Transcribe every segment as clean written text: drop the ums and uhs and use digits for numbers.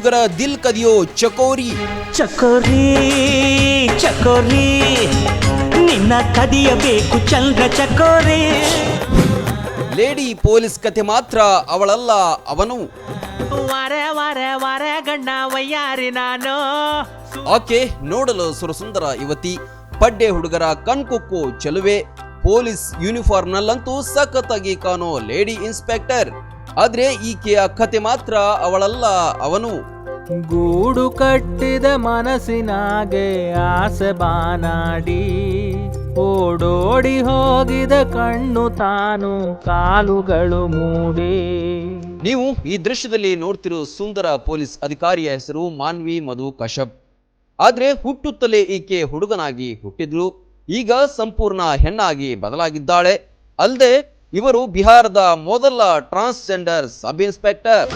ಹುಡುಗರ ದಿಲ್ ಕದಿಯೋ ಚಕೋರಿ. ಚಕೋರಿ ಚಕೋರಿ ನಿನ್ನ ಕದಿಯಬೇಕು ಚಂದ್ರ ಚಕೋರಿ. Lady police ಕತೆ ಮಾತ್ರ ಅವಳಲ್ಲ ಅವನು. ವಾರೆ ವಾರೆ ವಾರೆ ಗಣ್ಣ ವಯ್ಯಾರಿ ನಾನು. ಆಕೆ ನೋಡಲು ಸುರಸುಂದರ ಯುವತಿ, ಪಡ್ಡೆ ಹುಡುಗರ ಕಣ್ಕುಕ್ಕು ಚೆಲುವೆ, ಪೊಲೀಸ್ ಯೂನಿಫಾರ್ಮ್ ನಲ್ಲಂತೂ ಸಖತ್ತಾಗಿ ಕಾಣೋ ಲೇಡಿ ಇನ್ಸ್ಪೆಕ್ಟರ್. ಆದ್ರೆ ಈಕೆಯ ಕತೆ ಮಾತ್ರ ಅವಳಲ್ಲ ಅವನು. ಗೂಡು ಕಟ್ಟಿದ ಮನಸ್ಸಿನಾಗೆ ಆಸೆ ಬಾನಾಡಿ, ಓಡೋಡಿ ಹೋಗಿದ ಕಣ್ಣು ತಾನು ಕಾಲುಗಳು ಮೂಡಿ. ನೀವು ಈ ದೃಶ್ಯದಲ್ಲಿ ನೋಡ್ತಿರೋ ಸುಂದರ ಪೊಲೀಸ್ ಅಧಿಕಾರಿಯ ಹೆಸರು ಮಾನ್ವಿ ಮಧು ಕಶ್ಯಪ್. ಆದ್ರೆ ಹುಟ್ಟುತ್ತಲೇ ಈಕೆ ಹುಡುಗನಾಗಿ ಹುಟ್ಟಿದ್ಲು. ಈಗ ಸಂಪೂರ್ಣ ಹೆಣ್ಣಾಗಿ ಬದಲಾಗಿದ್ದಾಳೆ. ಅಲ್ಲದೆ ಇವರು ಬಿಹಾರದ ಮೊದಲ ಟ್ರಾನ್ಸ್ಜೆಂಡರ್ ಸಬ್ ಇನ್ಸ್ಪೆಕ್ಟರ್.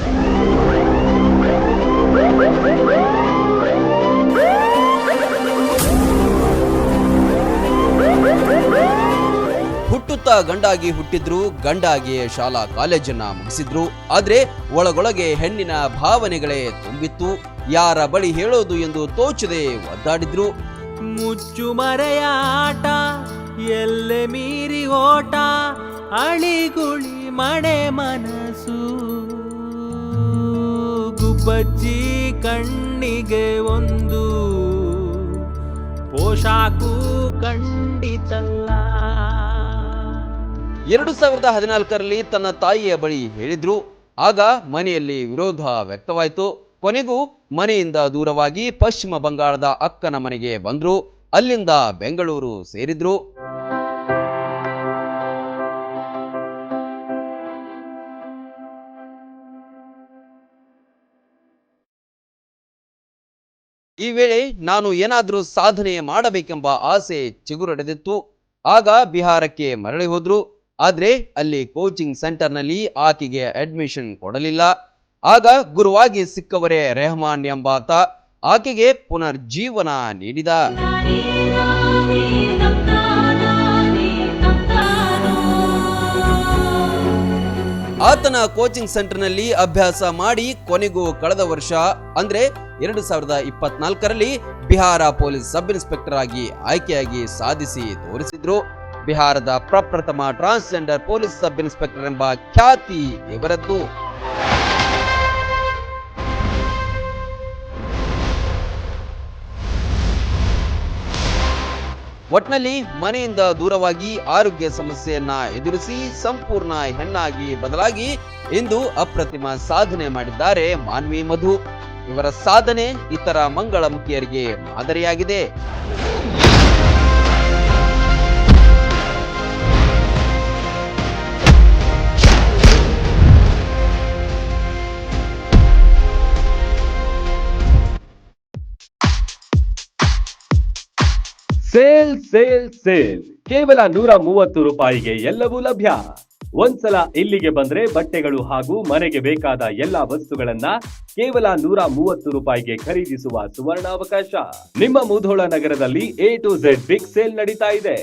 ಹುಟ್ಟುತ್ತಾ ಗಂಡಾಗಿ ಹುಟ್ಟಿದ್ರು, ಗಂಡಾಗಿ ಶಾಲಾ ಕಾಲೇಜನ್ನ ಮುಗಿಸಿದ್ರು. ಆದ್ರೆ ಒಳಗೊಳಗೆ ಹೆಣ್ಣಿನ ಭಾವನೆಗಳೇ ತುಂಬಿತ್ತು. ಯಾರ ಬಳಿ ಹೇಳೋದು ಎಂದು ತೋಚದೆ ಒದ್ದಾಡಿದ್ರು. ಮುಚ್ಚು ಮರೆಯ ಆಟ ಎಲ್ಲೆ ಮೀರಿ ಓಟ, ಅಳಿಗುಳಿ ಮಡೆ ಮನಸ್ಸು, ಗುಬ್ಬಚ್ಚಿ ಕಣ್ಣಿಗೆ ಒಂದು ಪೋಷಾಕು ಖಂಡಿತಲ್ಲ. 2014ರಲ್ಲಿ ತನ್ನ ತಾಯಿಯ ಬಳಿ ಹೇಳಿದ್ರು. ಆಗ ಮನೆಯಲ್ಲಿ ವಿರೋಧ ವ್ಯಕ್ತವಾಯಿತು. ಕೊನೆಗೂ ಮನೆಯಿಂದ ದೂರವಾಗಿ ಪಶ್ಚಿಮ ಬಂಗಾಳದ ಅಕ್ಕನ ಮನೆಗೆ ಬಂದ್ರು. ಅಲ್ಲಿಂದ ಬೆಂಗಳೂರು ಸೇರಿದ್ರು. ಈ ವೇಳೆ ನಾನು ಏನಾದ್ರೂ ಸಾಧನೆ ಮಾಡಬೇಕೆಂಬ ಆಸೆ ಚಿಗುರೊಡೆದಿತ್ತು. ಆಗ ಬಿಹಾರಕ್ಕೆ ಮರಳಿ ಹೋದ್ರು. ಆದ್ರೆ ಅಲ್ಲಿ ಕೋಚಿಂಗ್ ಸೆಂಟರ್ನಲ್ಲಿ ಆಕೆಗೆ ಅಡ್ಮಿಷನ್ ಕೊಡಲಿಲ್ಲ. ಆಗ ಗುರುವಾಗಿ ಸಿಕ್ಕವರೇ ರೆಹಮಾನ್ ಎಂಬಾತ ಆಕೆಗೆ ಪುನರ್ಜೀವನ ನೀಡಿದ. ಆತನ ಕೋಚಿಂಗ್ ಸೆಂಟರ್ನಲ್ಲಿ ಅಭ್ಯಾಸ ಮಾಡಿ ಕೊನೆಗೂ ಕಳೆದ ವರ್ಷ ಅಂದ್ರೆ 2024ರಲ್ಲಿ ಬಿಹಾರ ಪೊಲೀಸ್ ಸಬ್ ಇನ್ಸ್ಪೆಕ್ಟರ್ ಆಗಿ ಆಯ್ಕೆಯಾಗಿ ಸಾಧಿಸಿ ತೋರಿಸಿದ್ರು. ಬಿಹಾರದ ಪ್ರಪ್ರಥಮ ಟ್ರಾನ್ಸ್ಜೆಂಡರ್ ಪೊಲೀಸ್ ಸಬ್ ಇನ್ಸ್ಪೆಕ್ಟರ್ ಎಂಬ ಖ್ಯಾತಿ ಇವರದ್ದು. ಒಟ್ನಲ್ಲಿ ಮನೆಯಿಂದ ದೂರವಾಗಿ ಆರೋಗ್ಯ ಸಮಸ್ಯೆಯನ್ನ ಎದುರಿಸಿ ಸಂಪೂರ್ಣ ಹೆಣ್ಣಾಗಿ ಬದಲಾಗಿ ಇಂದು ಅಪ್ರತಿಮ ಸಾಧನೆ ಮಾಡಿದ್ದಾರೆ ಮಾನ್ವಿ ಮಧು. ಇವರ ಸಾಧನೆ ಇತರ ಮಂಗಳಮುಖಿಯರಿಗೆ ಮಾದರಿಯಾಗಿದೆ. ಸೇಲ್ ಸೇಲ್ ಸೇಲ್ ಕೇವಲ 130 ರೂಪಾಯಿಗೆ ಎಲ್ಲವೂ ಲಭ್ಯ. ಒಂದ್ಸಲ ಇಲ್ಲಿಗೆ ಬಂದ್ರೆ ಬಟ್ಟೆಗಳು ಹಾಗೂ ಮನೆಗೆ ಬೇಕಾದ ಎಲ್ಲಾ ವಸ್ತುಗಳನ್ನ ಕೇವಲ 130 ರೂಪಾಯಿಗೆ ಖರೀದಿಸುವ ಸುವರ್ಣಾವಕಾಶ. ನಿಮ್ಮ ಮುಧೋಳ ನಗರದಲ್ಲಿ A to Z big sale ನಡೀತಾ ಇದೆ.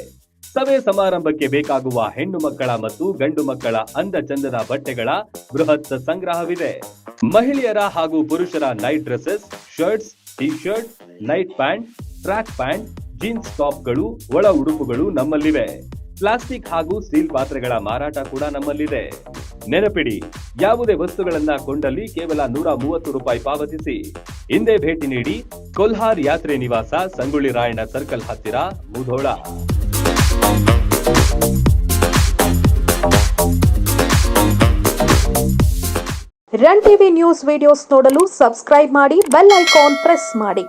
ಸಭೆ ಸಮಾರಂಭಕ್ಕೆ ಬೇಕಾಗುವ ಹೆಣ್ಣು ಮಕ್ಕಳ ಮತ್ತು ಗಂಡು ಮಕ್ಕಳ ಅಂದ ಚಂದದ ಬಟ್ಟೆಗಳ ಬೃಹತ್ ಸಂಗ್ರಹವಿದೆ. ಮಹಿಳೆಯರ ಹಾಗೂ ಪುರುಷರ night dresses, shirts, T shirt, night pant, track pant, jeans ಟಾಪ್ಗಳು, ಒಳ ಉಡುಪುಗಳು ನಮ್ಮಲ್ಲಿವೆ. ಪ್ಲಾಸ್ಟಿಕ್ ಹಾಗೂ ಸ್ಟೀಲ್ ಪಾತ್ರೆಗಳ ಮಾರಾಟ ಕೂಡ ನಮ್ಮಲ್ಲಿದೆ. ನೆನಪಿಡಿ, ಯಾವುದೇ ವಸ್ತುಗಳನ್ನ ಕೊಂಡಲ್ಲಿ ಕೇವಲ 130 ರೂಪಾಯಿ ಪಾವತಿಸಿ. ಹಿಂದೆ ಭೇಟಿ ನೀಡಿ. ಕೊಲ್ಹಾರ್ ಯಾತ್ರೆ ನಿವಾಸ, ಸಂಗೊಳ್ಳಿ ರಾಯಣ್ಣ ಸರ್ಕಲ್ ಹತ್ತಿರ, Mudhol. Run TV news videos ನೋಡಲು ಸಬ್ಸ್ಕ್ರೈಬ್ ಮಾಡಿ, ಬೆಲ್ ಐಕಾನ್ ಪ್ರೆಸ್ ಮಾಡಿ.